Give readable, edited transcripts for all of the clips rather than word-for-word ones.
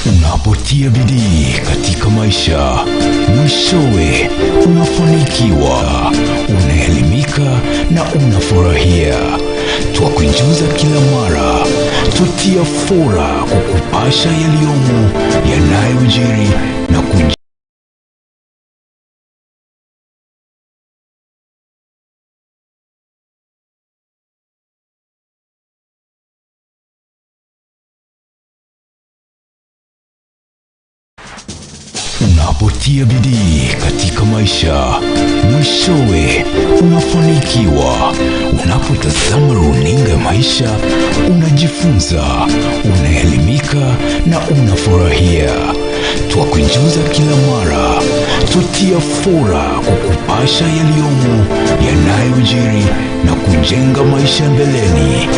Unapotia bidii katika maisha, mwishowe unafanikiwa, unaelimika na unafurahia. Twakujuza kila mara, tutia fora kwa kupasha yaliyomo yanayojiri na Unapotia bidii katika maisha, mwishowe unafanikiwa. Unapotazama runinga maisha, unajifunza, unaelimika na unafurahia. Twakujuza kila mara, tutia fora kwa kupasha yaliyomo yanayojiri na kujenga maisha mbeleni.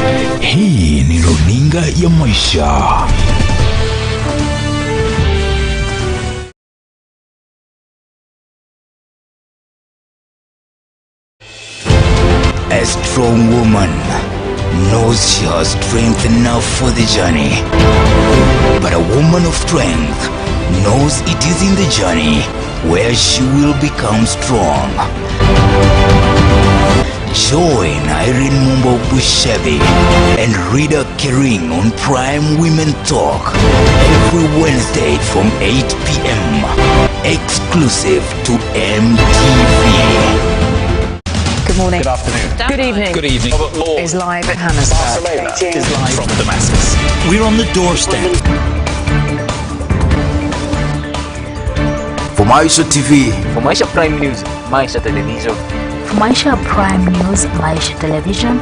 Hii ni runinga ya maisha. A strong woman knows she has strength enough for the journey. But a woman of strength knows it is in the journey where she will become strong. Join Irene Mumbo Bushebi and reader KERING on Prime Women Talk every Wednesday from 8 p.m. exclusive to MTV. Good morning. Good afternoon. Good evening. Good evening. Is live at Johannesburg. Barcelona is live from Damascus. We're on the doorstep. For Maisha TV. For Maisha Prime News, Maisha Television. For Maisha Prime News, Maisha Television.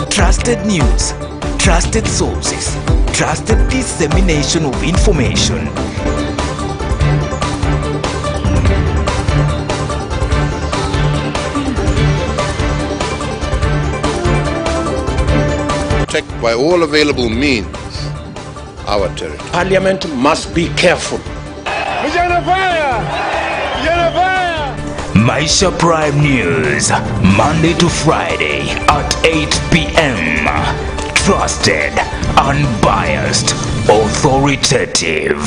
Trusted news, trusted sources, trusted dissemination of information. Protect by all available means our territory. Parliament must be careful. Maisha Prime News, Monday to Friday at 8 p.m. Trusted, unbiased, authoritative.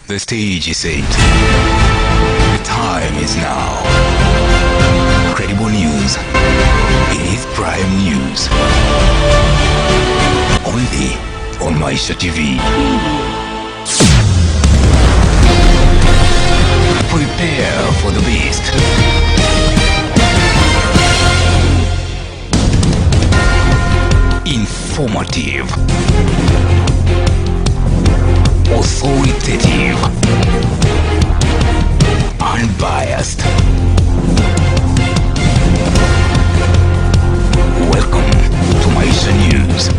The stage is set. The time is now. Credible news. It is Prime News. Only on Maisha TV. Prepare for the beast. Informative, authoritative, unbiased. Welcome to Maisha News.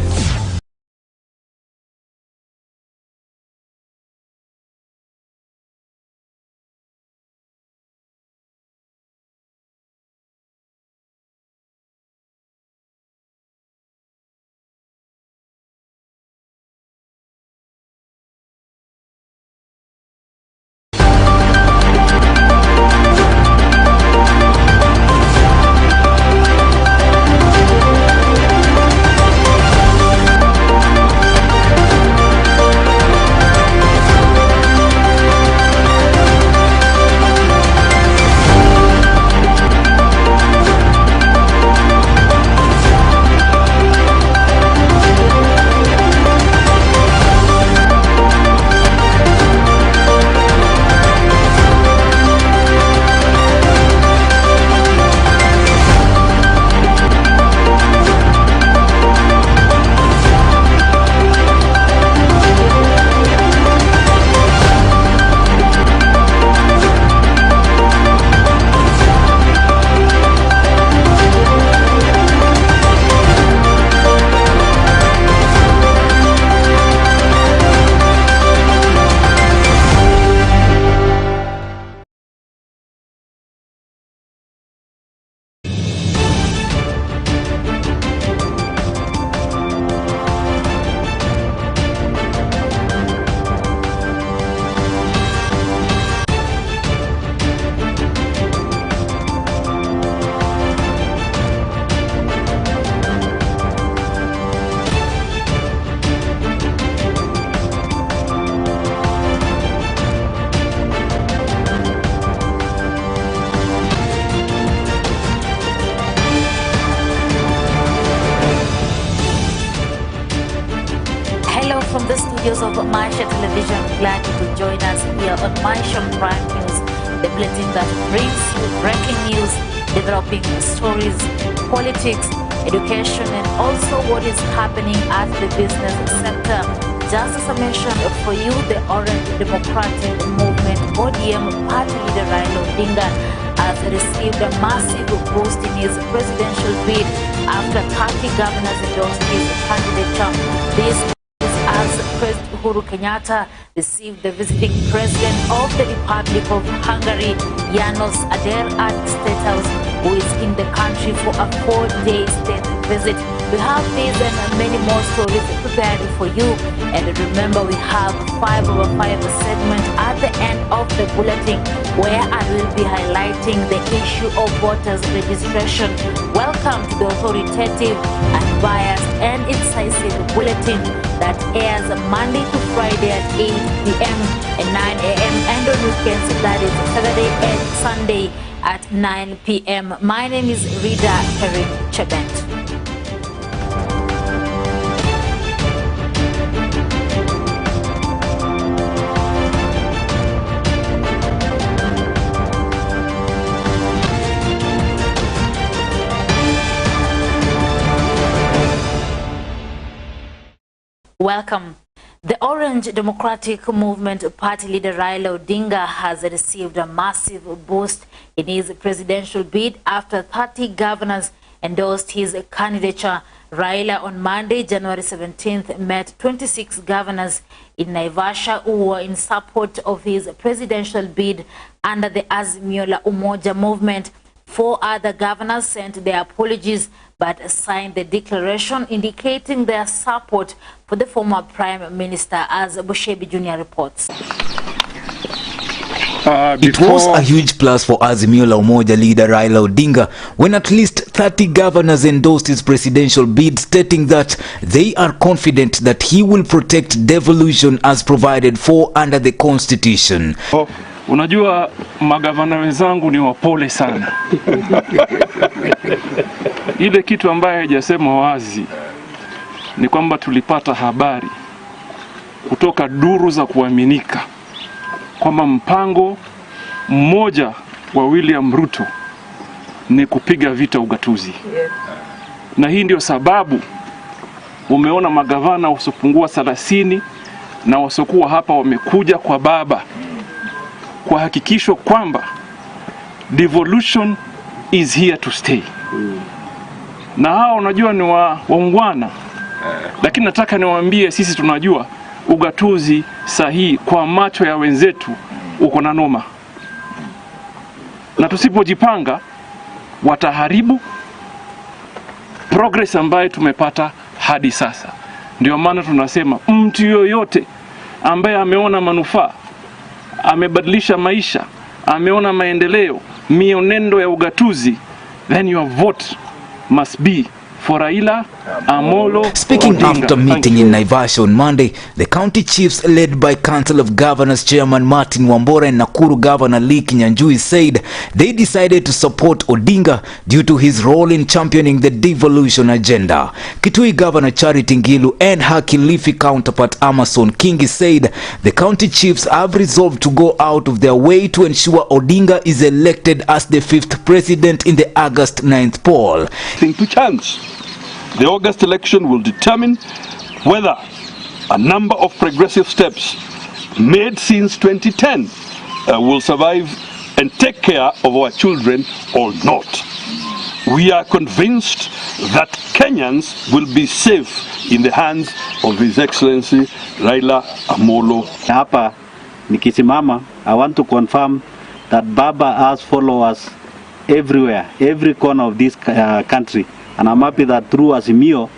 from the studios of Maisha Television. Glad you could join us here on Maisha Prime News, the bulletin that brings you breaking news, developing stories, politics, education, and also what is happening at the business sector. Just as I mentioned for you, the Orange Democratic Movement ODM party leader RAILA Odinga has received a massive boost in his presidential bid after 30 governors endorsed his candidature. This is as President Uhuru Kenyatta received the visiting president of the Republic of Hungary, Janos Ader, at State House, who is in the country for a 4-day state visit. We have these and many more stories prepared for you. And remember, we have 5 over 5 segment at the end of the bulletin where I will be highlighting the issue of voters registration. Welcome to the authoritative, unbiased and incisive bulletin that airs Monday to Friday at 8 p.m. and 9 a.m. and on weekends, that is Saturday and Sunday at 9 p.m. My name is KERING CHEBET'S. Welcome. The Orange Democratic Movement party leader RAILA Odinga has received a massive boost in his presidential bid after 30 governors endorsed his candidature. RAILA on Monday, January 17th, met 26 governors in Naivasha who were in support of his presidential bid under the Azimio la Umoja movement. 4 other governors sent their apologies but signed the declaration indicating their support for the former Prime Minister, as Bushebi Jr. reports. It was a huge plus for Azimio la Umoja leader RAILA Odinga when at least 30 governors endorsed his presidential bid, stating that they are confident that he will protect devolution as provided for under the Constitution. Unajua magavana wenzangu ni wapole sana. Ile kitu ambaye hajasema wazi ni kwamba tulipata habari kutoka duru za kuaminika kwamba mpango mmoja wa William Ruto ni kupiga vita ugatuzi. Na hii ndio sababu umeona magavana usipungua 30 na wasokuwa hapa wamekuja kwa baba kwa hakikisho kwamba devolution is here to stay. Na hao unajua ni waungwana, lakini nataka niwaambie sisi tunajua ugatuzi sahihi kwa macho ya wenzetu uko na noma. Na tusipojipanga wataharibu progress ambayo tumepata hadi sasa. Ndio maana tunasema mtu yoyote ambaye ameona manufaa, amebadilisha maisha, ameona maendeleo, mionendo ya ugatuzi, then your vote must be for RAILA Amolo. Speaking Odinga. after meeting in Naivasha on Monday, the county chiefs led by Council of Governors Chairman Martin Wambora and Nakuru Governor Lee Kinyanjui said they decided to support Odinga due to his role in championing the devolution agenda. Kitui Governor Charity Ngilu and her Kilifi counterpart Amason Kingi said the county chiefs have resolved to go out of their way to ensure Odinga is elected as the 5th president in the August 9th poll. To chance. The August election will determine whether a number of progressive steps made since 2010 will survive and take care of our children or not. We are convinced that Kenyans will be safe in the hands of His Excellency RAILA Amolo. Hapa nikisimama, I want to confirm that Baba has followers everywhere, every corner of this country. And I'm happy that through Azimio,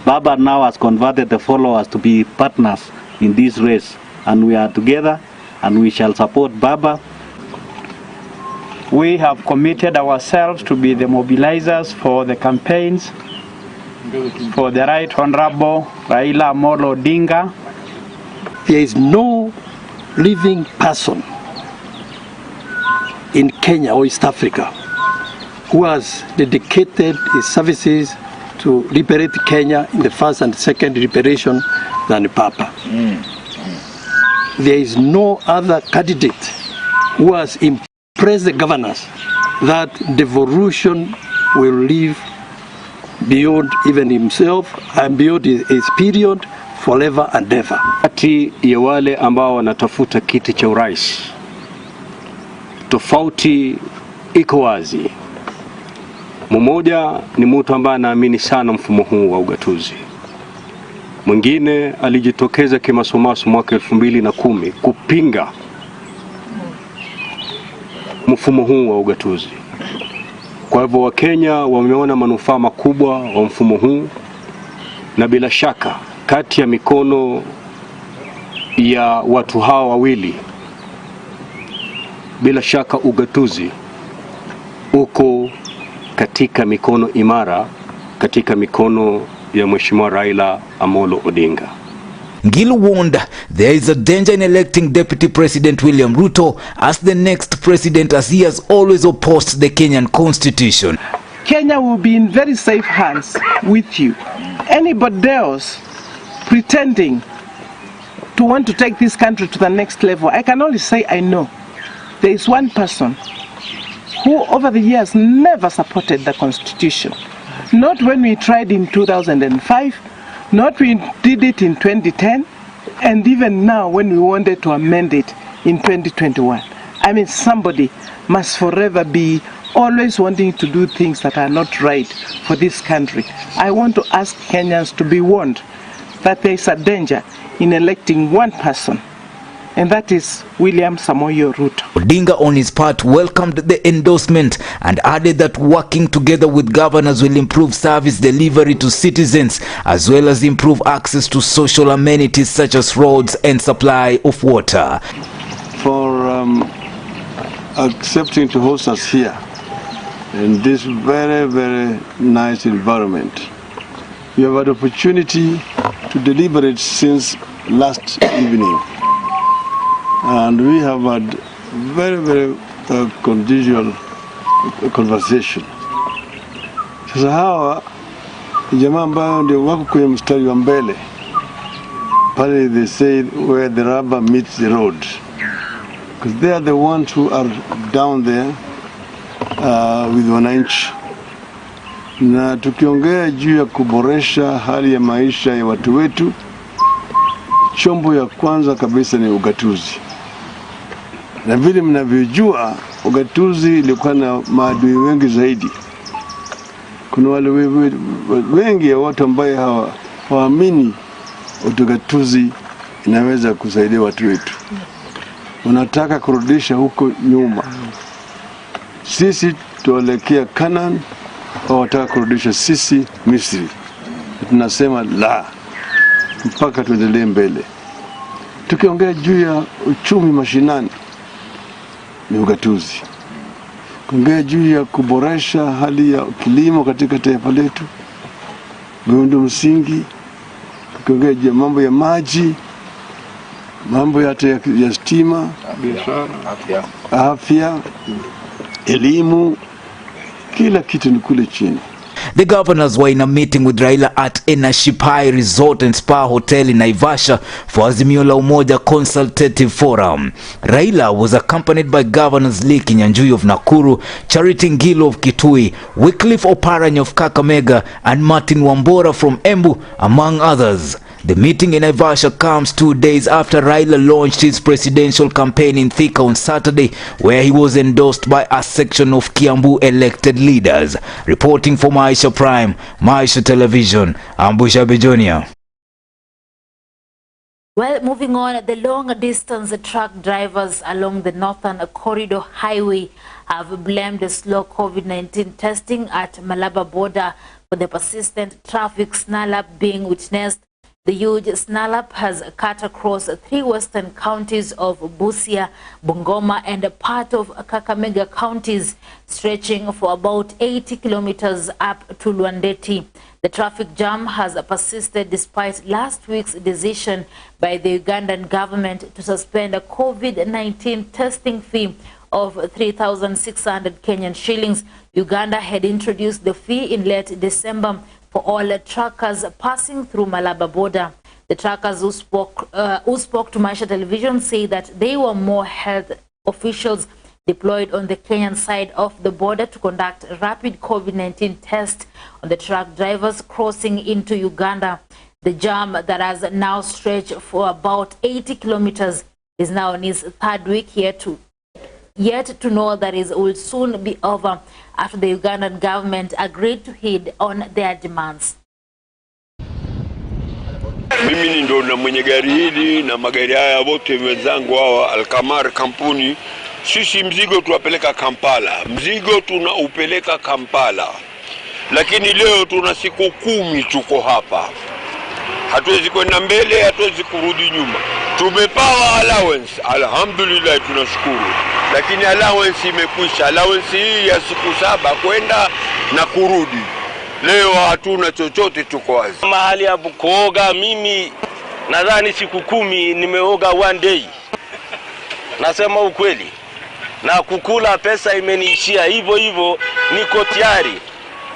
Baba now has converted the followers to be partners in this race. And we are together and we shall support Baba. We have committed ourselves to be the mobilizers for the campaigns for the Right Honorable RAILA Amolo Odinga. There is no living person in Kenya or East Africa who has dedicated his services to liberate Kenya in the first and second liberation than Papa. There is no other candidate who has impressed the governors that devolution will live beyond even himself and beyond his period forever and ever. Kati ya wale ambao wanatafuta kiti cha urais, tofauti iko wazi. Mmoja ni mtu ambaye anaamini sana mfumo huu wa ugatuzi. Mwingine alijitokeza kimasomaso mwaka 2010 kupinga mfumo huu wa ugatuzi. Kwa hivyo Wakenya wameona manufaa makubwa wa mfumo huu, na bila shaka kati ya mikono ya watu hawa wawili, bila shaka ugatuzi uko katika mikono imara, katika mikono ya Mheshimiwa Raila Amolo Odinga. Ngilu warned there is a danger in electing Deputy President William Ruto as the next president, as he has always opposed the Kenyan constitution. Kenya will be in very safe hands with you. Anybody else pretending to want to take this country to the next level, I can only say I know. There is one person who over the years never supported the constitution. Not when we tried in 2005, not when we did it in 2010, and even now when we wanted to amend it in 2021. I mean, somebody must forever be always wanting to do things that are not right for this country. I want to ask Kenyans to be warned that there is a danger in electing one person, and that is William Samoei Ruto. Odinga on his part welcomed the endorsement and added that working together with governors will improve service delivery to citizens, as well as improve access to social amenities such as roads and supply of water. For accepting to host us here in this very, very nice environment. We have had opportunity to deliberate since last evening, and we have had very, very conditional conversation. Sasa hawa jamaa ambao ndio wako kwenye mstari wa mbele pale, they say where the rubber meets the road, because they are the ones who are down there with wananchi. Na tukiongea juu ya kuboresha hali ya maisha ya watu wetu, chombo ya kwanza kabisa ni ugatuzi. Na vile mnavyojua, ugatuzi ilikuwa na maadui wengi zaidi. Kuna wale wengi ya watu ambao hawaamini ugatuzi inaweza kusaidia watu wetu. Unataka kurudisha huko nyuma. Sisi tuelekea Canaan, au wataka kurudisha sisi Misri. Tunasema la, mpaka tuendelee mbele. Tukiongea juu ya uchumi mashinani ni ugatuzi. Tukiongea juu ya kuboresha hali ya kilimo katika taifa letu, miundo msingi. Tukiongea juu ya mambo ya maji, mambo ya stima, afya, elimu, kila kitu ni kule chini. The governors were in a meeting with Raila at Enashipai Resort and Spa Hotel in Naivasha for Azimio la Umoja Consultative Forum. Raila was accompanied by Governors Lee Kinyanjui of Nakuru, Charity Ngilu of Kitui, Wycliffe Oparanya of Kakamega, and Martin Wambora from Embu, among others. The meeting in Naivasha comes 2 days after Raila launched his presidential campaign in Thika on Saturday, where he was endorsed by a section of Kiambu elected leaders. Reporting for Maisha Prime, Maisha Television, Ambusha Bejonia. Well, moving on, the long-distance truck drivers along the Northern Corridor Highway have blamed the slow COVID-19 testing at Malaba border for the persistent traffic snarl-up being witnessed. The huge snarl-up has cut across 3 western counties of Busia, Bungoma, and a part of Kakamega counties, stretching for about 80 kilometers up to Luandeti. The traffic jam has persisted despite last week's decision by the Ugandan government to suspend a COVID-19 testing fee of 3,600 Kenyan shillings. Uganda had introduced the fee in late December for all truckers passing through Malaba border. The truckers who spoke to Maisha Television say that they were more health officials deployed on the Kenyan side of the border to conduct rapid COVID-19 tests on the truck drivers crossing into Uganda. The jam that has now stretched for about 80 kilometers is now in its third week, yet to know that it will soon be over after the Ugandan government agreed to heed on their demands. Mimi ndo na mwenye gari hili na magari haya wote wenzangu hawa Alkamar kampuni. Sisi mzigo tuwapeleka Kampala. Mzigo tunaupeleka Kampala. Lakini leo tuna siku 10 tuko hapa. Hatuwezi kwenda mbele, hatuwezi kurudi nyuma. Tumepawa allowance. Alhamdulillah tunashukuru. Lakini allowance imekwisha. Allowance hii ya siku 7 kwenda na kurudi. Leo hatuna chochote, tuko wazi. Mahali ya kuoga mimi nadhani siku 10 nimeoga 1 day. Nasema ukweli. Na kukula pesa imeniishia hivyo niko tayari.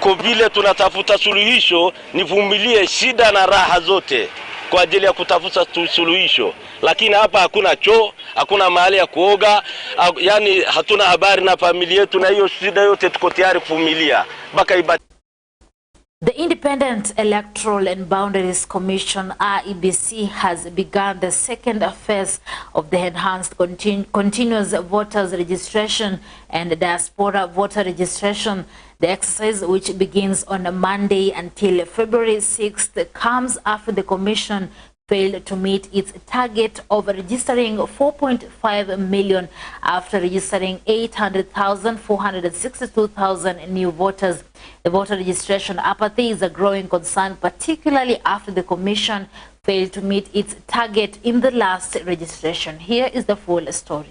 Kwa vile tunatafuta suluhisho, nivumilie shida na raha zote kwa ajili ya kutafuta suluhisho. Lakini hapa hakuna choo, hakuna mahali ya kuoga, yani hatuna habari na familia yetu, na hiyo shida yote tuko tayari kuvumilia mpaka ibati. The Independent Electoral and Boundaries Commission, REBC, has begun the second phase of the enhanced continuous voters registration and diaspora voter registration. The exercise, which begins on Monday until February 6th, comes after the Commission failed to meet its target of registering 4.5 million after registering 800,462,000 new voters. The voter registration apathy is a growing concern, particularly after the Commission failed to meet its target in the last registration. Here is the full story.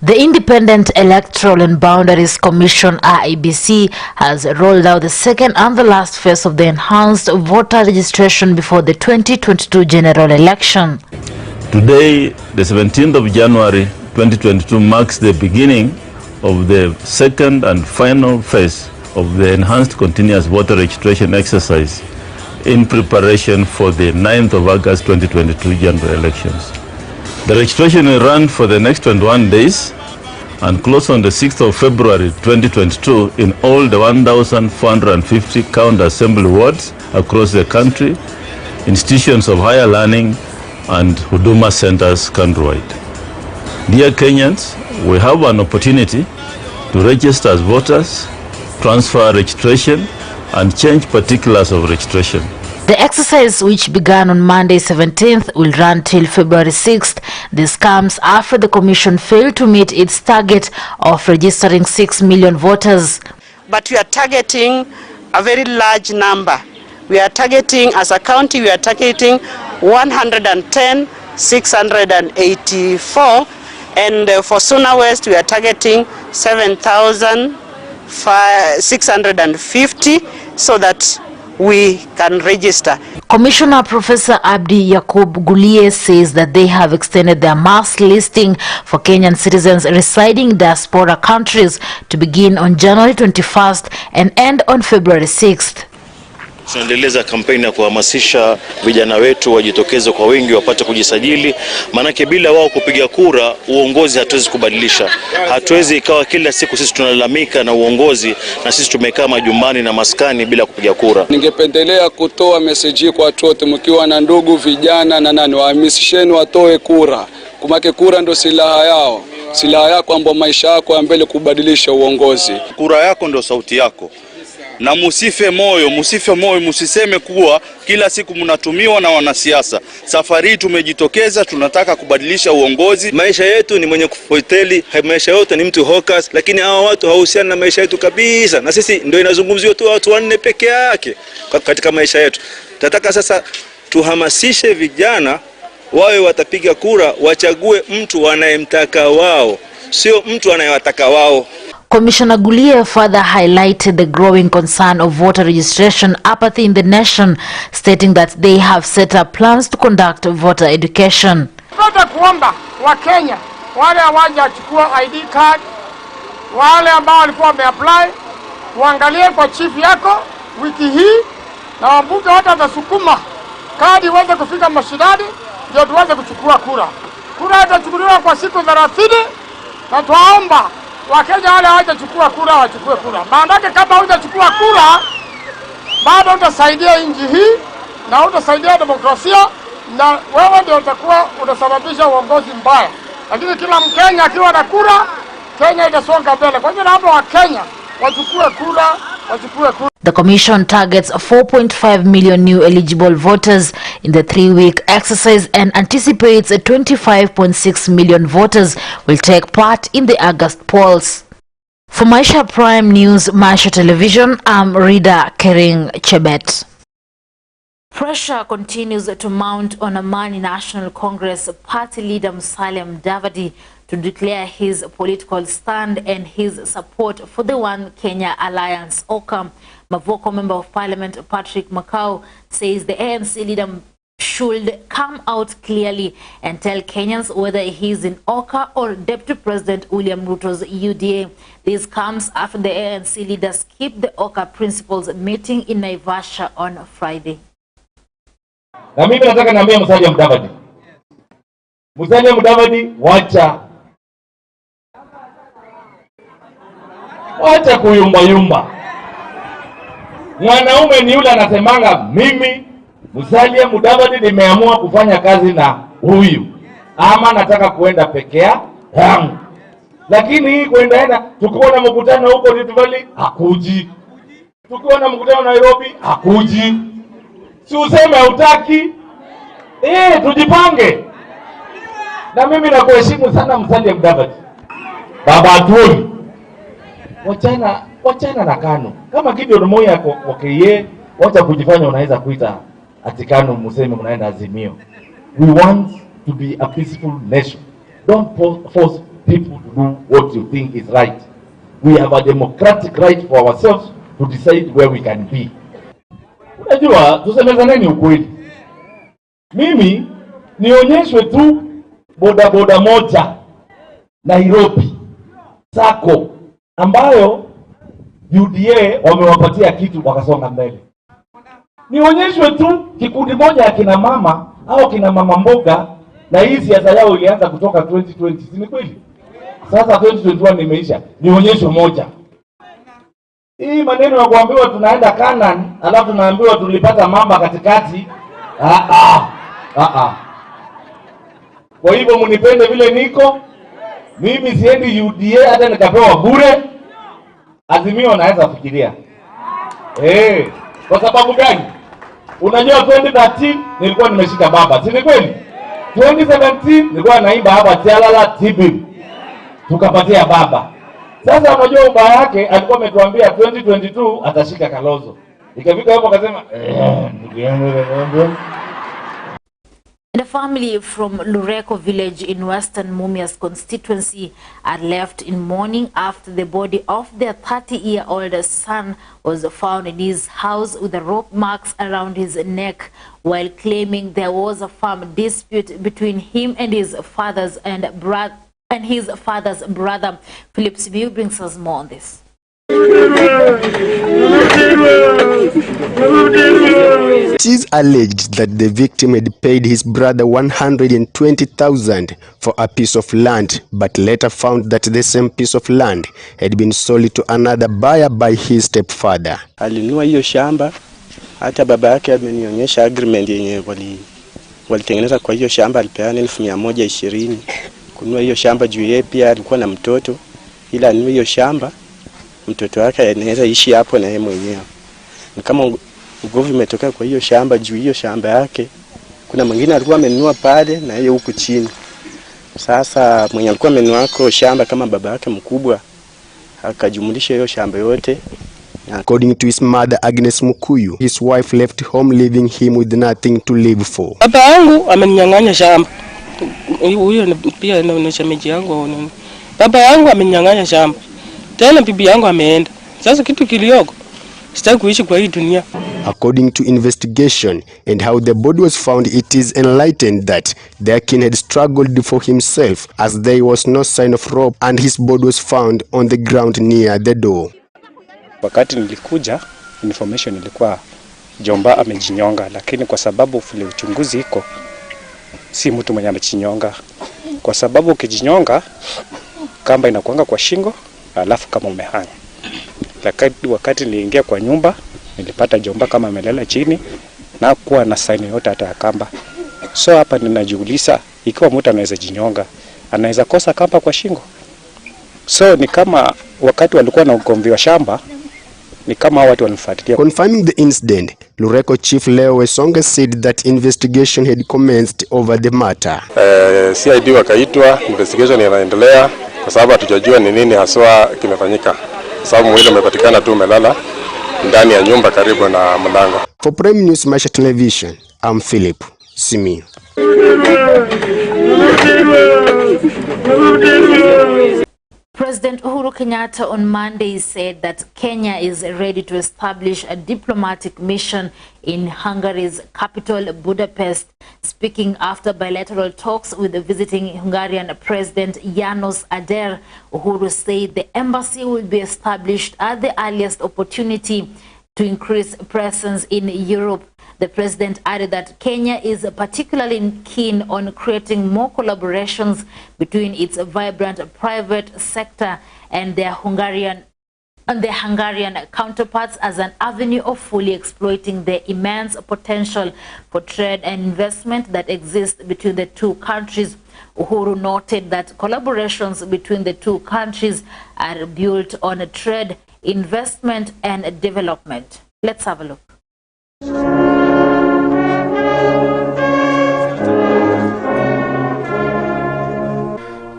The Independent Electoral and Boundaries Commission, REBC, has rolled out the second and the last phase of the enhanced voter registration before the 2022 general election. Today, the 17th of January 2022, marks the beginning of the second and final phase of the enhanced continuous voter registration exercise in preparation for the 9th of August 2022 general elections. The registration will run for the next 21 days and close on the 6th of February 2022 in all the 1,450 county assembly wards across the country, institutions of higher learning and Huduma centers countrywide. Dear Kenyans, we have an opportunity to register as voters, transfer registration and change particulars of registration. The exercise, which began on Monday 17th, will run till February 6th. This comes after the Commission failed to meet its target of registering 6 million voters. But we are targeting a very large number. We are targeting, as a county, we are targeting 110,684, and for Sonar West, we are targeting 7,650, so that we can register. Commissioner Professor Abdi Yakub Gulie says that they have extended their mass listing for Kenyan citizens residing in diaspora countries to begin on January 21st and end on February 6th. Tunaendeleza kampeni ya kuhamasisha vijana wetu wajitokeze kwa wingi wapate kujisajili, manake bila wao kupiga kura uongozi hatuwezi kubadilisha. Hatuwezi ikawa kila siku sisi tunalalamika na uongozi na sisi tumekaa majumbani na maskani bila kupiga kura. Ningependelea kutoa message kwa watu wote, mkiwa na ndugu vijana na nani, wahamasisheni watoe kura. Kumake kura ndo silaha yao. Silaha yako ambayo maisha yako ya mbele kubadilisha uongozi. Kura yako ndo sauti yako. Na musife moyo, musiseme kuwa kila siku mnatumiwa na wanasiasa. Safari tumejitokeza, tunataka kubadilisha uongozi. Maisha yetu ni mwenye kufoteli, maisha yote ni mtu hokas, lakini hawa watu hawahusiani na maisha yetu kabisa. Na sisi ndio inazungumziwa tu watu 4 peke yake katika maisha yetu. Tunataka sasa tuhamasishe vijana wawe watapiga kura, wachague mtu wanayemtaka wao, sio mtu anayewataka wao. Commissioner Gulie further highlighted the growing concern of voter registration apathy in the nation, stating that they have set up plans to conduct voter education. Tunataka kuomba wa Kenya wale hawajachukua ID card, wale ambao walikuwa wameapply, uangalie kwa chief yako wiki hii na wabunge wote watasukuma kadi iweze kufika mashinani ndio tuweze kuchukua kura. Kura itachukuliwa kwa siku 30 na tuwaomba Wakenya wale hawajachukua kura wachukue kura. Maana kama hujachukua kura bado utasaidia nchi hii na utasaidia demokrasia na wewe ndio utakuwa unasababisha uongozi mbaya. Lakini kila Mkenya akiwa na kura, Kenya itasonga mbele. Kwa hiyo naomba Wakenya wachukue kura, wachukue kura. The commission targets 4.5 million new eligible voters in the 3-week exercise and anticipates 25.6 million voters will take part in the August polls. For Maisha Prime News, Maisha Television, I'm reader KERING CHEBET'S. Pressure continues to mount on Amani National Congress party leader Musalia Mudavadi to declare his political stand and his support for the One Kenya Alliance. OUTCRY Mavoko Member of Parliament Patrick Makau says the ANC leader should come out clearly and tell Kenyans whether he is in OUTCRY or Deputy President William Ruto's UDA. This comes after the ANC leader skipped the OUTCRY principals meeting in Naivasha on Friday. Na mimi nataka niambie Musalia Mudavadi. Musalia Mudavadi, wacha kuyumba. Mwanaume ni yule anasemanga mimi Musalia Mudavadi nimeamua kufanya kazi na huyu ama nataka kuenda peke yangu. Lakini hii kuenda tukiwa na mkutano huko Rift Valley hakuji. Tukiwa na mkutano Nairobi hakuji. Si useme hutaki. Tujipange. Na mimi nakuheshimu sana Musalia Mudavadi. Baba atuoni. Wachana na KANU. Kama Gideon Moi yako okay, wacha kujifanya unaweza kuita ati KANU museme mnaenda Azimio. We want to be a peaceful nation. Don't force people to do what you think is right. We have a democratic right for ourselves to decide where we can be. Unajua tusemezaneni ukweli. Mimi nionyeshwe tu bodaboda moja Nairobi sako ambayo UDA wamewapatia kitu wakasonga mbele. Nionyeshwe tu kikundi moja ya kina mama au kina mama mboga na hii siasa yao ilianza kutoka 2020. Si ni kweli? Sasa 2021 imeisha. Nionyeshwe moja. Hii maneno ya kuambiwa tunaenda Canaan alafu tunaambiwa tulipata mama katikati. Kwa hivyo mnipende vile niko. Mimi siendi UDA hata nikapewa bure. Azimio naweza fikiria. Kwa sababu gani? Unajua 2013 nilikuwa nimeshika baba. Si ni kweli? 2017 nilikuwa naimba hapa Tialala Tibi. Tukapatia baba. Sasa unajua ubaya yake alikuwa ametuambia 2022 atashika Kalonzo. Ikafika hapo akasema The family from Lureko village in Western Mumias constituency are left in mourning after the body of their 30-year-old son was found in his house with the rope marks around his neck, while claiming there was a farm dispute between him and his father's brother. Philip Sibiu brings us more on this. It is alleged that the victim had paid his brother 120,000 for a piece of land, but later found that the same piece of land had been sold to another buyer by his stepfather. Alinunua hiyo shamba, hata baba yake amenionyesha agreement yenye walitengeneza kwa hiyo shamba, alipeana 120,000 kununua hiyo shamba juu yeye pia alikuwa na mtoto, ila alinunua hiyo shamba mtoto wake anaweza ishi hapo na yeye mwenyewe. Kama ugovi umetoka kwa hiyo shamba juu hiyo shamba yake, kuna mwingine alikuwa amenunua pale na yeye huku chini. Sasa mwenye alikuwa amenunua kwa shamba kama baba yake mkubwa akajumulisha hiyo shamba yote. According to his mother Agnes Mukuyu, his wife left home leaving him with nothing to live for. Baba yangu amenyang'anya shamba. Huyo pia na shemeji yangu. Baba yangu amenyang'anya shamba. Tena bibi yangu ameenda. Sasa kitu kilioko sitaki kuishi kwa hii dunia. According to investigation and how the body was found, it is enlightened that their kin had struggled for himself as there was no sign of rope and his body was found on the ground near the door. Wakati nilikuja, information ilikuwa Jomba amejinyonga, lakini kwa sababu vile uchunguzi iko, si mtu mwenye amejinyonga. Kwa sababu ukijinyonga, kamba inakuanga kwa shingo, alafu kama umehanga. Wakati niliingia kwa nyumba, nilipata Jomba kama amelala chini na kuwa na saini yote hata ya kamba. So hapa ninajiuliza, ikiwa mtu anaweza jinyonga, anaweza kosa kamba kwa shingo? So ni kama wakati walikuwa na ugomvi wa shamba, ni kama watu walifuatilia. Confirming the incident, Lureko Chief Leo Wesonge said that investigation had commenced over the matter. CID wakaitwa, investigation inaendelea kwa sababu hatujajua ni nini haswa kimefanyika. Sababu mwili umepatikana tu umelala ndani ya nyumba karibu na mlango. For Prime News Maisha Television, I'm Philip Simi. President Uhuru Kenyatta on Monday said that Kenya is ready to establish a diplomatic mission in Hungary's capital, Budapest. Speaking after bilateral talks with the visiting Hungarian President János Áder, Uhuru said the embassy will be established at the earliest opportunity to increase presence in Europe. The president added that Kenya is particularly keen on creating more collaborations between its vibrant private sector and their Hungarian counterparts as an avenue of fully exploiting the immense potential for trade and investment that exists between the two countries. Uhuru noted that collaborations between the two countries are built on trade, investment, and development. Let's have a look.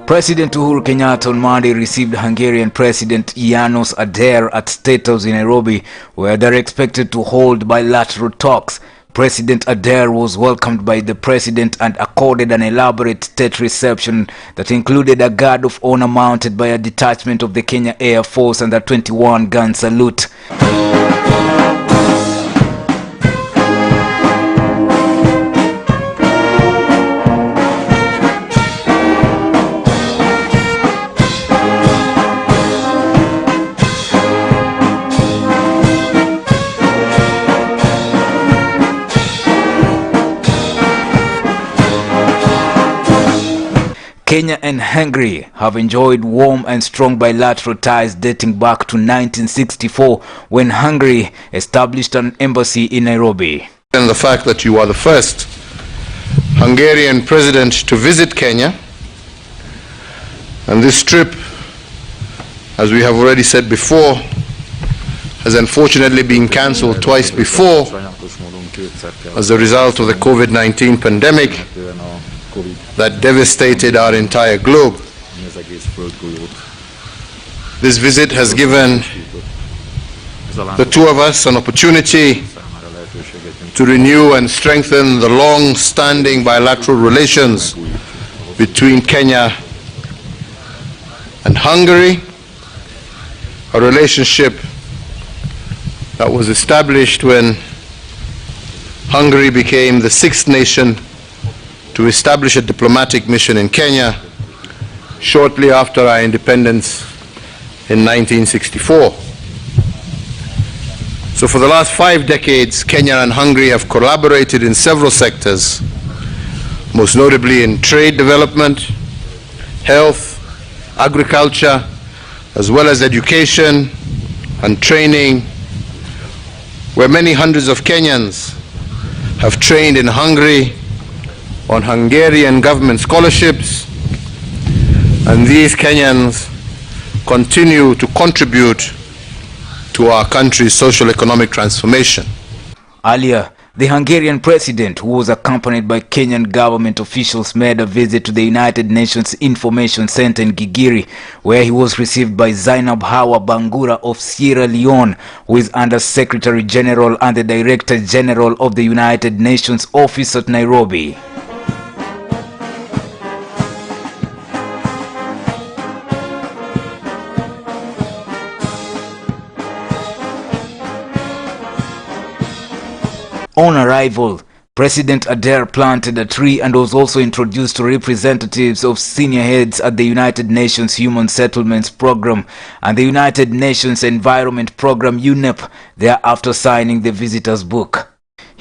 President Uhuru Kenyatta on Monday received Hungarian President János Áder at State House in Nairobi, where they're expected to hold bilateral talks. President Áder was welcomed by the president and accorded an elaborate state reception that included a guard of honor mounted by a detachment of the Kenya Air Force and a 21-gun salute. Kenya and Hungary have enjoyed warm and strong bilateral ties dating back to 1964 when Hungary established an embassy in Nairobi. And the fact that you are the first Hungarian president to visit Kenya, and this trip, as we have already said before, has unfortunately been cancelled twice before as a result of the COVID-19 pandemic that devastated our entire globe. This visit has given the two of us an opportunity to renew and strengthen the long-standing bilateral relations between Kenya and Hungary, a relationship that was established when Hungary became the sixth nation to establish a diplomatic mission in Kenya shortly after our independence in 1964. So for the last 5 decades, Kenya and Hungary have collaborated in several sectors, most notably in trade development, health, agriculture, as well as education and training, where many hundreds of Kenyans have trained in Hungary on Hungarian government scholarships, and these Kenyans continue to contribute to our country's social-economic transformation. Earlier, the Hungarian president, who was accompanied by Kenyan government officials, made a visit to the United Nations Information Center in Gigiri, where he was received by Zainab Hawa Bangura of Sierra Leone, who is Under Secretary General and the Director General of the United Nations Office at Nairobi. On arrival, President Áder planted a tree and was also introduced to representatives of senior heads at the United Nations Human Settlements Program and the United Nations Environment Program UNEP, thereafter signing the visitor's book.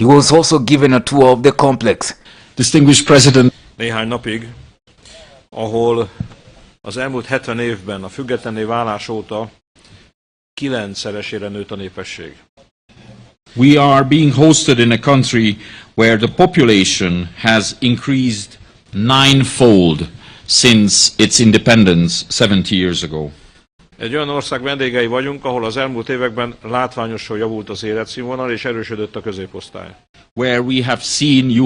He was also given a tour of the complex. Distinguished President. Néhány napig, ahol az elmúlt 70 évben a függetlenné válás óta 9-szeresére nőtt a népesség. We are being hosted in a country where the population has increased 9-fold since its independence 70 years ago. Egy olyan ország vendégei vagyunk, ahol az elmúlt években látványosan javult az életszínvonal és erősödött a középosztály. Where you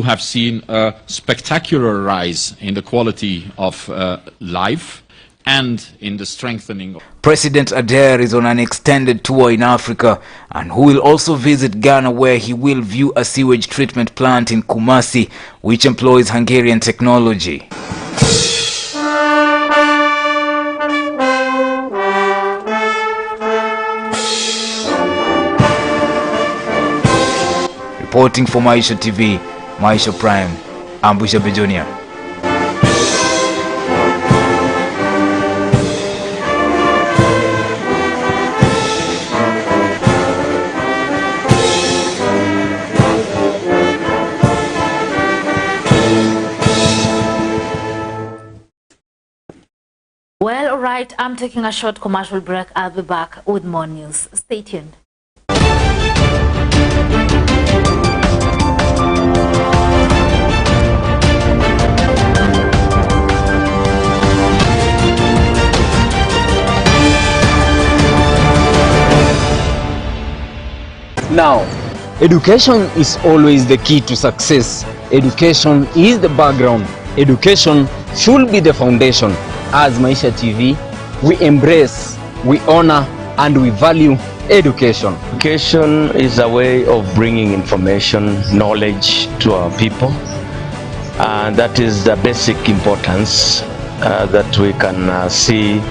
have seen a spectacular rise in the quality of life and in the strengthening. President Adair is on an extended tour in Africa, and who will also visit Ghana, where he will view a sewage treatment plant in Kumasi, which employs Hungarian technology. Reporting for Maisha TV, Maisha Prime, Ambusha Bejonia. Well, all right, I'm taking a short commercial break. I'll be back with more news. Stay tuned. Now, education is always the key to success. Education is the background. Education should be the foundation. As Maisha TV, we embrace, we honor, and we value education. Education is a way of bringing information, knowledge to our people. And that is the basic importance that we can see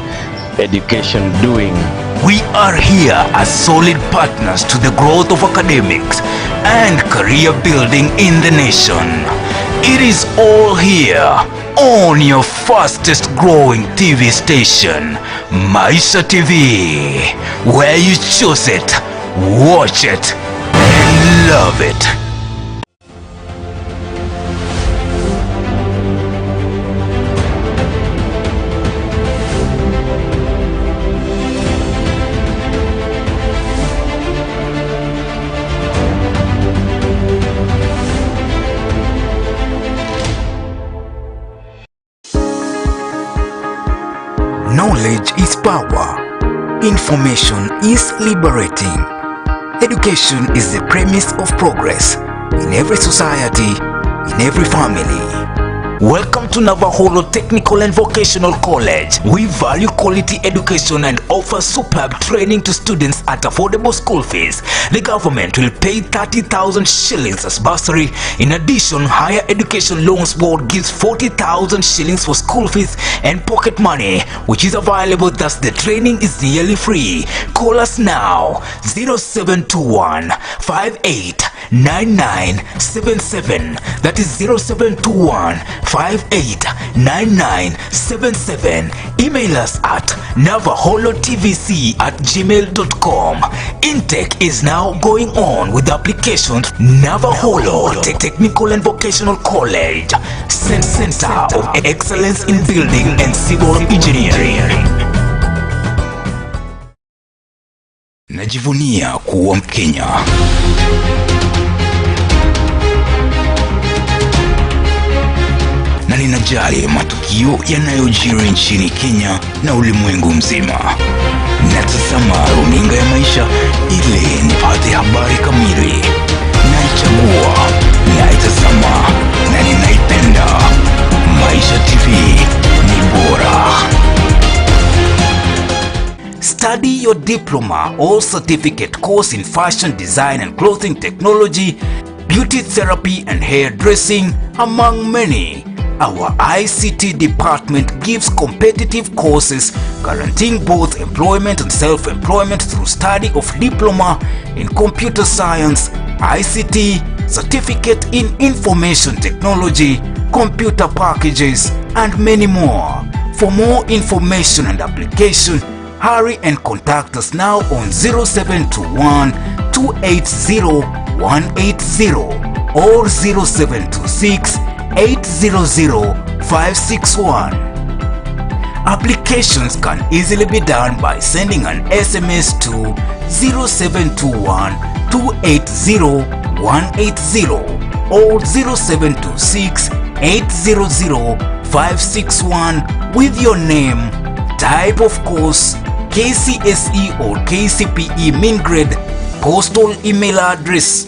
education doing. We are here as solid partners to the growth of academics and career building in the nation. It is all here on your fastest growing TV station, Maisha TV, where you choose it, watch it, and love it. Knowledge is power. Information is liberating. Education is the premise of progress in every society, in every family. Welcome to Navaholo Technical and Vocational College. We value quality education and offer superb training to students at affordable school fees. The government will pay 30,000 shillings as bursary. In addition, Higher Education Loans Board gives 40,000 shillings for school fees and pocket money, which is available, thus the training is nearly free. Call us now, 0721 589977. That is 0721 589977. Email us at navaholotvc@gmail.com. Intake is now going on with applications. Navaholo Technical and Vocational College, Center of Excellence in Building and Civil Engineering. Najivunia kuwa Mkenya. Na ninajali matukio yanayojiri nchini Kenya na ulimwengu mzima. Natazama runinga ya Maisha ili nipate habari kamili. Naichagua, naitazama na ninaipenda. Maisha TV ni bora. Study your diploma or certificate course in fashion design and clothing technology, beauty therapy and hairdressing, among many. Our ICT department gives competitive courses guaranteeing both employment and self-employment through study of diploma in computer science, ICT, certificate in information technology, computer packages, and many more. For more information and application, hurry and contact us now on 0721 280 180 or 0726 800 561. Applications can easily be done by sending an SMS to 0721 280 180 or 0726 800 561 with your name, type of course, KCSE or KCPE mean grade, postal email address,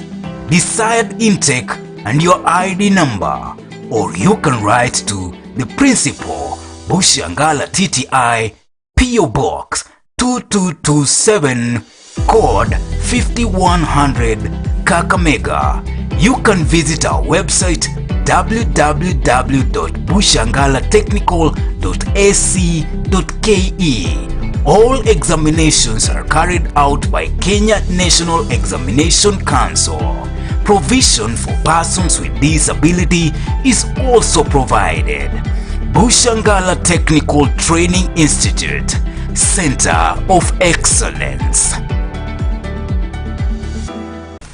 desired intake and your ID number. Or you can write to the principal, BUSIA TTI, PO Box 2227, code 5100, Kakamega. You can visit our website www.bushangalatechnical.ac.ke. All examinations are carried out by Kenya National Examination Council. Provision for persons with disability is also provided. Bushangala Technical Training Institute, Center of Excellence.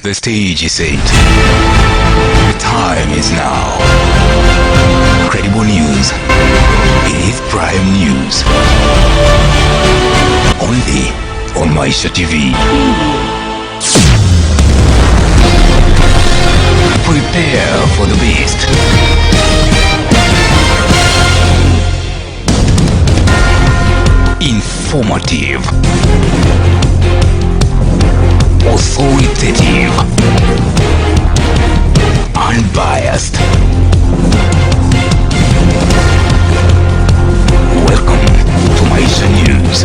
The stage is set. The time is now. Credible news. It is prime news. Only on Maisha TV. Prepare for the best. Informative. Authoritative. Unbiased. Welcome to Maisha News.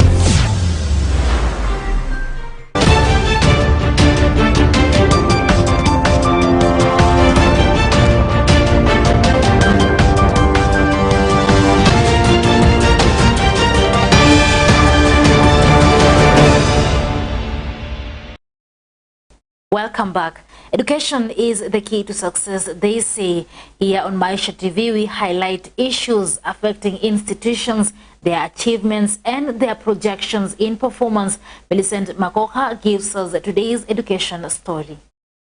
Welcome back. Education is the key to success, they say. Here on Maisha TV, we highlight issues affecting institutions, their achievements, and their projections in performance. Millicent Makoha gives us today's education story.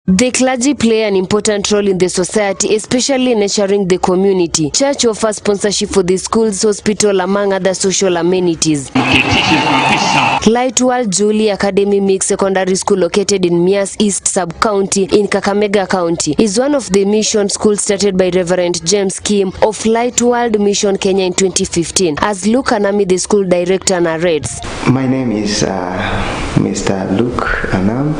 The clergy play an important role in the society, especially in nurturing the community. Church offers sponsorship for the schools, hospital, among other social amenities. Lightwall Julie Academy Mixed Secondary School, located in Mias East Sub-County in Kakamega County, is one of the mission schools started by Reverend James Kim of Lightwall Mission Kenya in 2015. As Luke Anami, the school director, narrates. My name is Mr. Luke Anam,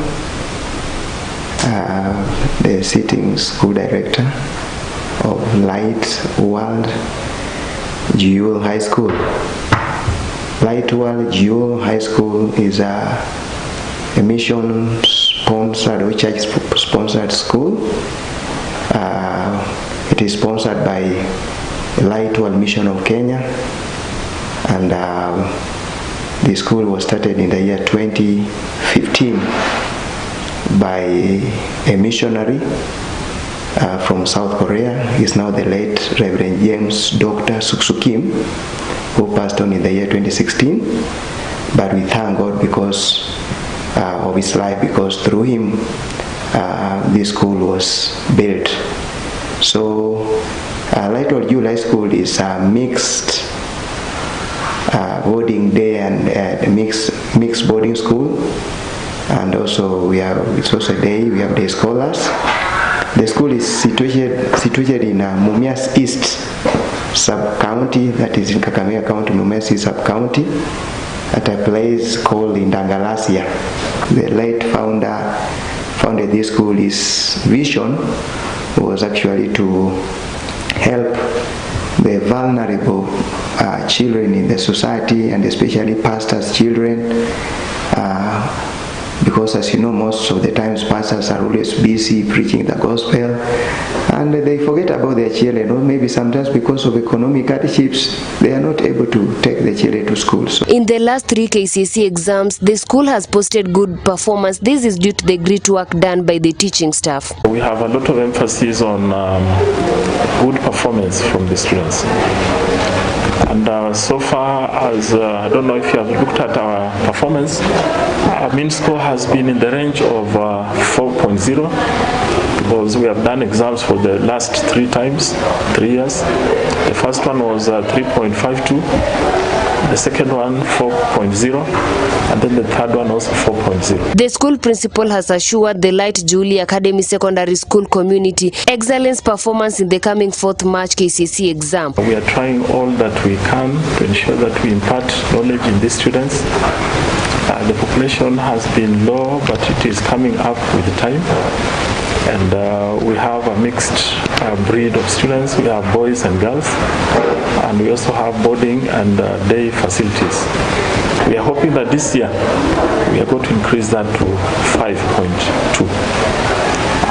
the sitting school director of Light World Jewel High School. Light World Jewel High School is a mission sponsored or church sponsored school. It is sponsored by Light World Mission of Kenya, and the school was started in the year 2015 by a missionary from South Korea. He is now the late Reverend James Dr. Suksukim, who passed on in the year 2016. But we thank God because of his life, because through him this school was built. So Lightwell Jewel High School is a mixed boarding day and mixed boarding school. And also it's also a day, we have day scholars. The school is situated in Mumias East Sub-County, that is in Kakamega County, Mumias East Sub-County, at a place called Indangalasia. The late founder founded this school. His vision was actually to help the vulnerable children in the society, and especially pastors' children, because as you know, most of the times pastors are always busy preaching the gospel and they forget about their children, or maybe sometimes because of economic hardships they are not able to take the children to school. So in the last 3 KCSE exams, the school has posted good performance. This is due to the great work done by the teaching staff. We have a lot of emphasis on good performance performance from the students. And so far as, I don't know if you have looked at our performance, our mean score has been in the range of 4.0 because we have done exams for the last 3 years. The first one was 3.52, the second one 4.0, and then the third one also 4.0. The school principal has assured the Light Julie Academy Secondary School community excellence performance in the coming 4th March KCSE exam. We are trying all that we can to ensure that we impart knowledge in these students. The population has been low, but it is coming up with time. And we have a mixed breed of students. We have boys and girls, and we also have boarding and day facilities. We are hoping that this year we are going to increase that to 5.2.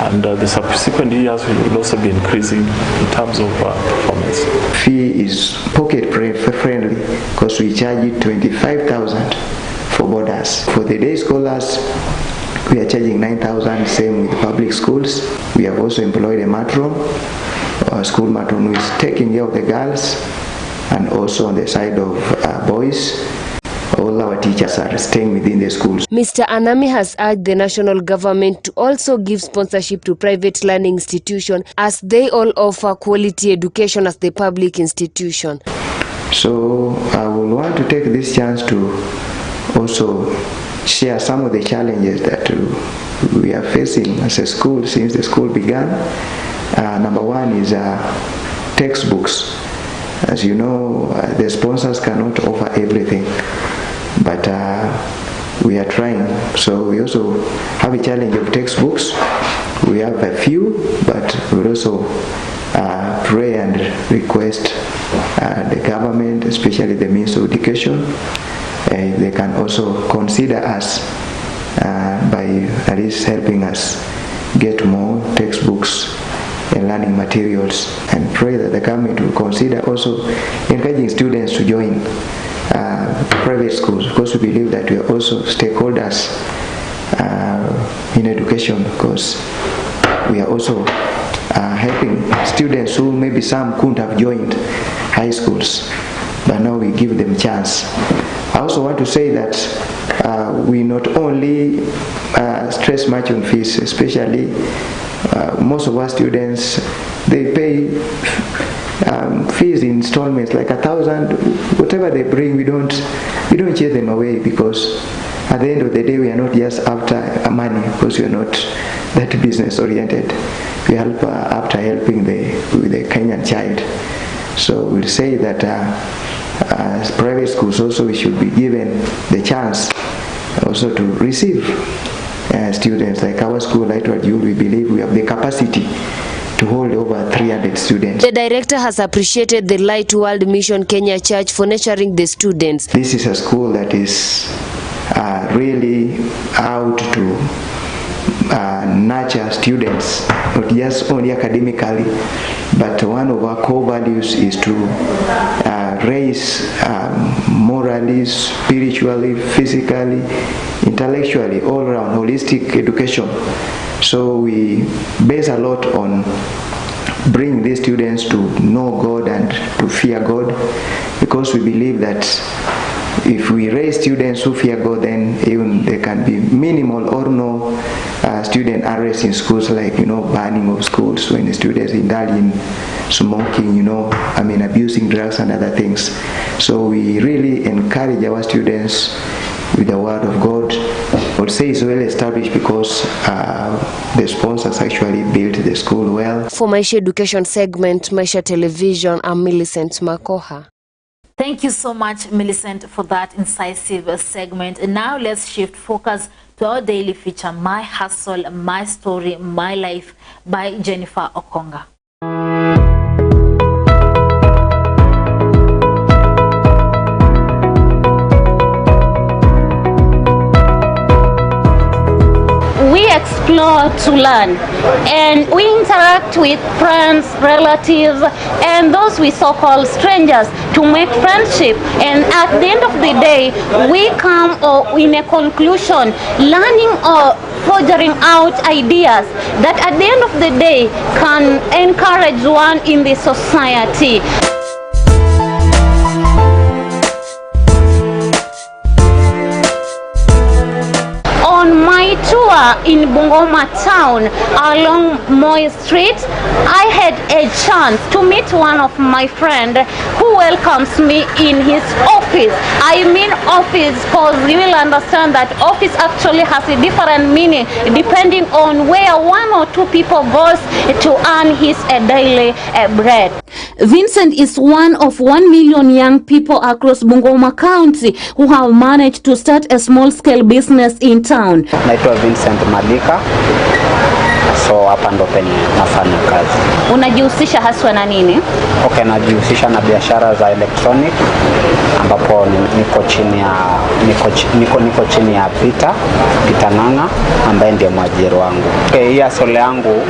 And the subsequent years will also be increasing in terms of performance. Fee is pocket friendly because we charge it 25,000 for boarders. For the day scholars, we are charging 9,000, same with public schools. We have also employed a matron, a school matron who is taking care of the girls, and also on the side of boys. All our teachers are staying within the schools. Mr. Anami has urged the national government to also give sponsorship to private learning institutions as they all offer quality education as the public institution. So I would want to take this chance to also share some of the challenges that we are facing as a school since the school began. Number one is textbooks. As you know, the sponsors cannot offer everything, but we are trying. So we also have a challenge of textbooks. We have a few, but we also pray and request the government, especially the Ministry of Education, they can also consider us by at least helping us get more textbooks and learning materials, and pray that the government will consider also encouraging students to join private schools, because we believe that we are also stakeholders in education, because we are also helping students who maybe some couldn't have joined high schools, but now we give them a chance. I also want to say that we not only stress much on fees, especially most of our students, they pay fees in installments like 1,000. Whatever they bring, we don't chase them away, because at the end of the day we are not just after money, because we are not that business oriented. We help after helping the Kenyan child. So we'll say that as private schools also, we should be given the chance also to receive students. Like our school, we believe we have the capacity to hold over 300 students. The director has appreciated the Light World Mission Kenya Church for nurturing the students. This is a school that is really out to nurture students, not just only academically, but one of our core values is to raise morally, spiritually, physically, intellectually, all around holistic education. So we base a lot on bringing these students to know God and to fear God, because we believe that if we raise students who fear God, then even there can be minimal or no student arrest in schools, like banning of schools when the students indulge in smoking, abusing drugs and other things. So we really encourage our students with the word of God. I would say it's well established because the sponsors actually built the school well. For Maisha Education segment, Maisha Television, I'm Millicent Makoha. Thank you so much, Millicent, for that incisive segment. And now let's shift focus to our daily feature, My Hustle, My Story, My Life by Jennifer Okonga. We expect explore, to learn. And we interact with friends, relatives, and those we so-called strangers to make friendship. And at the end of the day, we come in a conclusion, learning or figuring out ideas that at the end of the day can encourage one in the society. On my tour in Bungoma town along Moy Street, I had a chance to meet one of my friends who welcomes me in his office. I mean office because you will understand that office actually has a different meaning depending on where one or two people goes to earn his daily bread. Vincent is one of 1 million young people across Bungoma County who have managed to start a small-scale business in town. Naitwa Vincent Malika. So hapa ndo penye nafanya kazi. Unajihusisha haswa na nini? Okay, najihusisha na biashara za electronic ambapo niko chini ya Peter Ng'ang'a ambaye ndiye mwajiri wangu. Okay, hii sole yangu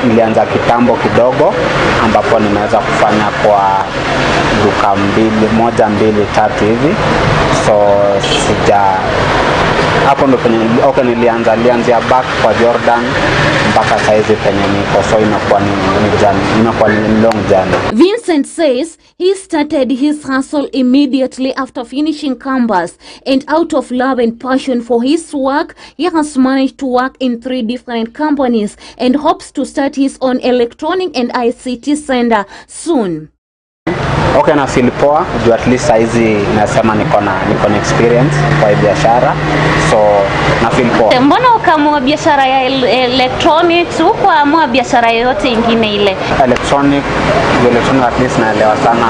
nilianza kitambo kidogo ambapo nimeweza kufanya kwa duka 1, 2, 3 hivi. So hapo ndo penye nilianzia back kwa Jordan mpaka saizi penye niko, so imekuwa ni long journey. Vincent says he started his hustle immediately after finishing campus, and out of love and passion for his work, he has managed to work in 3 different companies and hopes to start his own electronic and ICT center soon. Okay, na feel poa, juu at least saizi nasema niko na experience kwa biashara, so na feel poa. Mbona ukaamua biashara ya electronics huko amua biashara yoyote ingine ile? Electronic at least naelewa sana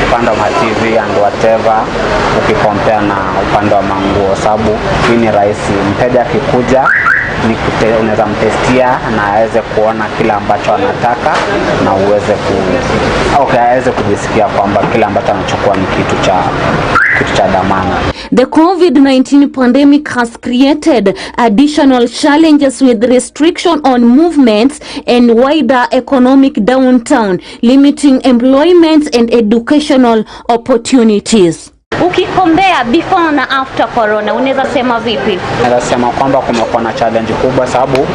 upande wa TV and whatever ukicompare na upande wa manguo, sababu hii ni rahisi, mteja akikuja unaweza mtestia na aweze kuona kila ambacho anataka na aweze kujisikia kwamba kila ambacho anachukua ni kitu cha dhamana. The COVID-19 pandemic has created additional challenges with restriction on movements and wider economic downturn, limiting employment and educational opportunities. Ukikombea before na after corona, unaweza sema vipi? Naweza sema kwamba kumekuwa na challenge kubwa, sababu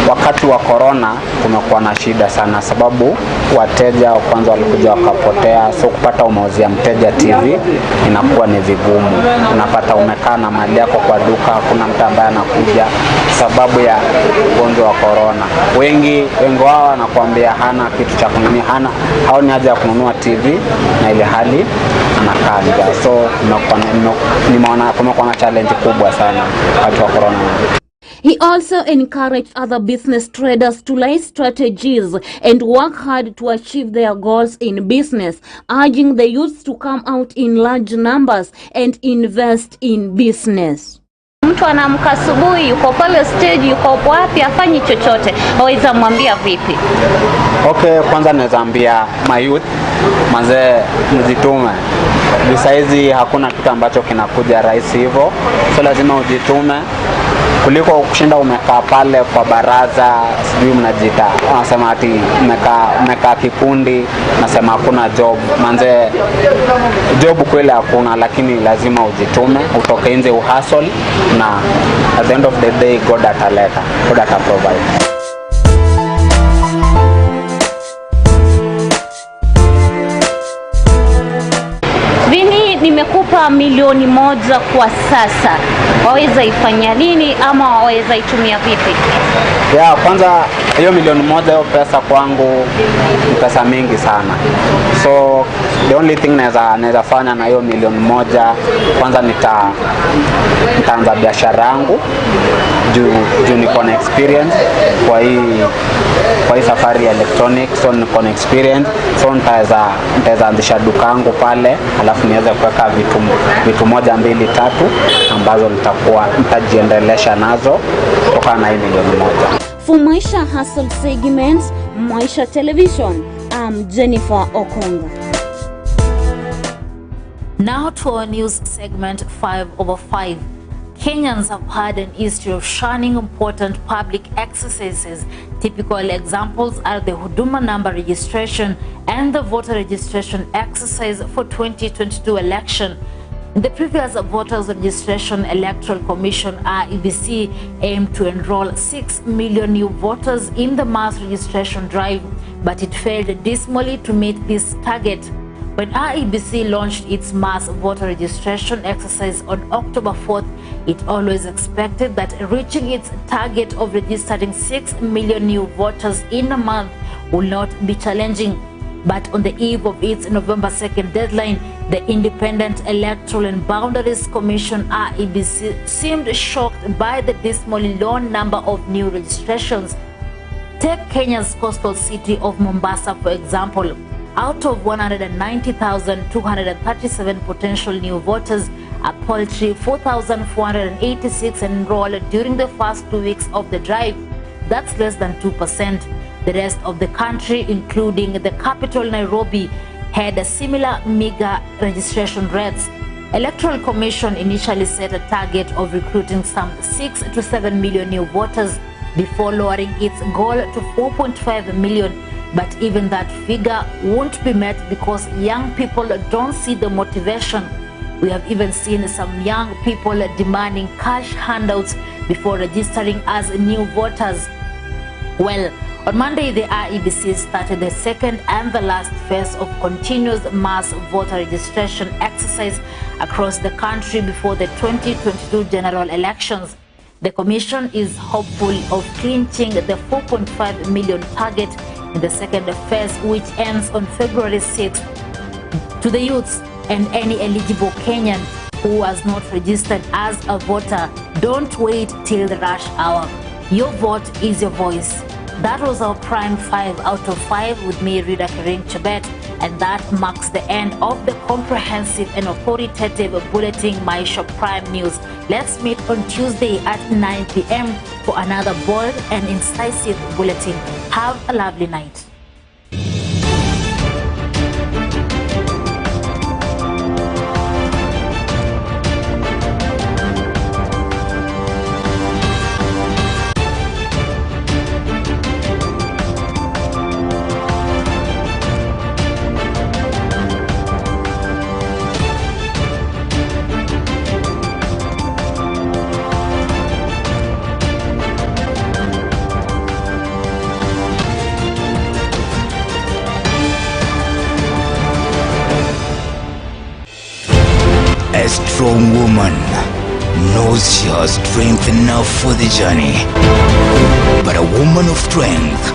wakati wa corona kumekuwa na shida sana, sababu wateja kwanza walikuja wakapotea, so kupata umauzia mteja TV inakuwa ni vigumu. Unapata umekaa na mali yako kwa duka, hakuna mtu ambaye anakuja sababu ya ugonjwa wa corona. Wengi wao wanakuambia hana kitu cha kununua, haoni haja ya kununua TV na ile hali anakaa njaa. So kumekuwa na challenge kubwa sana wakati wa corona. He also encouraged other business traders to lay strategies and work hard to achieve their goals in business, urging the youth to come out in large numbers and invest in business. Mtu anaamka asubuhi, yuko pale stage, yuko wapi, afanyi chochote, waweza mwambia vipi? Okay, kwanza naweza ambia my youth, manze mjitume. Besides hakuna kitu ambacho kinakuja rahisi hivyo, so lazima ujitume kuliko kushinda umekaa pale kwa baraza, sijui mnajiita wanasema ati umekaa kikundi, nasema hakuna job. Manze job kweli hakuna, lakini lazima ujitume, utoke nje uhustle, na at the end of the day God ataleta, God ataprovide. Nimekupa 1,000,000 kwa sasa. Waweza ifanya nini ama waweza itumia vipi? Kwanza hiyo 1,000,000 hiyo pesa kwangu ni pesa mingi sana. So the only thing naweza fanya na hiyo 1,000,000, kwanza nitaanza biashara yangu juu niko na experience kwa hii safari ya electronics, so niko na experience, so nitaweza anzisha duka yangu pale, alafu niweze kuweka vitu 1, 2, 3 ambazo nitajiendelesha nazo kutoka na hii 1,000,000. For Maisha Hustle segments, Maisha Television, I'm Jennifer Okonga. Now to our news segment 5/5. Kenyans have had an history of shunning important public exercises. Typical examples are the Huduma number registration and the voter registration exercise for 2022 election. In the previous Voters Registration Electoral Commission, REBC, aimed to enroll 6 million new voters in the mass registration drive, but it failed dismally to meet this target. When REBC launched its mass voter registration exercise on October 4th, it always expected that reaching its target of registering 6 million new voters in a month will not be challenging. But on the eve of its November 2nd deadline, the Independent Electoral and Boundaries Commission, REBC, seemed shocked by the dismally low number of new registrations. Take Kenya's coastal city of Mombasa, for example. Out of 190,237 potential new voters, a paltry 4,486 enrolled during the first 2 weeks of the drive. That's less than 2%. The rest of the country, including the capital Nairobi, had a similar meager registration rates. Electoral Commission initially set a target of recruiting some 6 to 7 million new voters before lowering its goal to 4.5 million. But even that figure won't be met because young people don't see the motivation. We have even seen some young people demanding cash handouts before registering as new voters. Well, on Monday, the REBC started the second and the last phase of continuous mass voter registration exercise across the country before the 2022 general elections. The Commission is hopeful of clinching the 4.5 million target in the second phase, which ends on February 6th. To the youths and any eligible Kenyan who has not registered as a voter, don't wait till the rush hour. Your vote is your voice. That was our Prime 5 out of 5 with me, reader KERING CHEBET'S, and that marks the end of the comprehensive and authoritative bulletin Maisha Prime News. Let's meet on Tuesday at 9 p.m. for another bold and incisive bulletin. Have a lovely night. A strong woman knows she has strength enough for the journey. But a woman of strength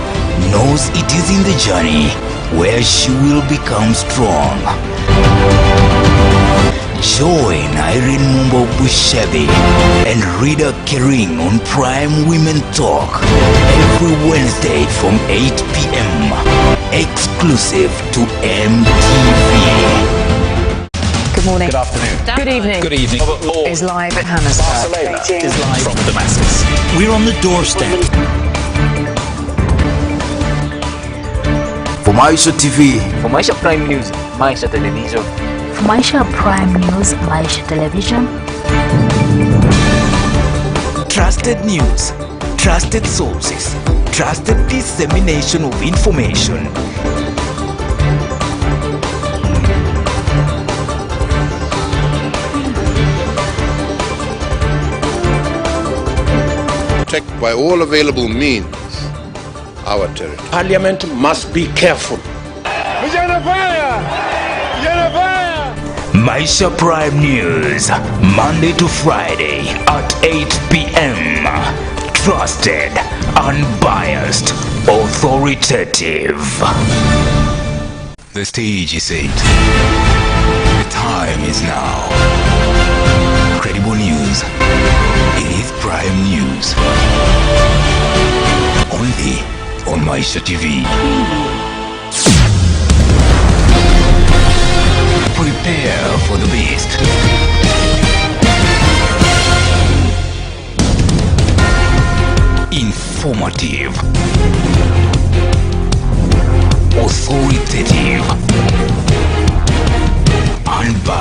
knows it is in the journey where she will become strong. Join Irene Mumbo Bushabi and reader KERING on Prime Women Talk every Wednesday from 8 p.m. exclusive to MTV. Good morning. Good afternoon. Good evening. Good evening. Is live at Hammersmith. Barcelona is live from Damascus. We're on the doorstep. For Maisha TV. For Maisha Prime News, Maisha Television. For Maisha Prime News, Maisha Television. Trusted news, trusted sources, trusted dissemination of information. Protect by all available means our territory. Parliament must be careful. Maisha Prime News, Monday to Friday at 8 p.m. Trusted, unbiased, authoritative. The stage is set. The time is now. Credible news. It is Prime News. Only on Maisha TV. Prepare for the beast. Informative. Authoritative. Unbiased.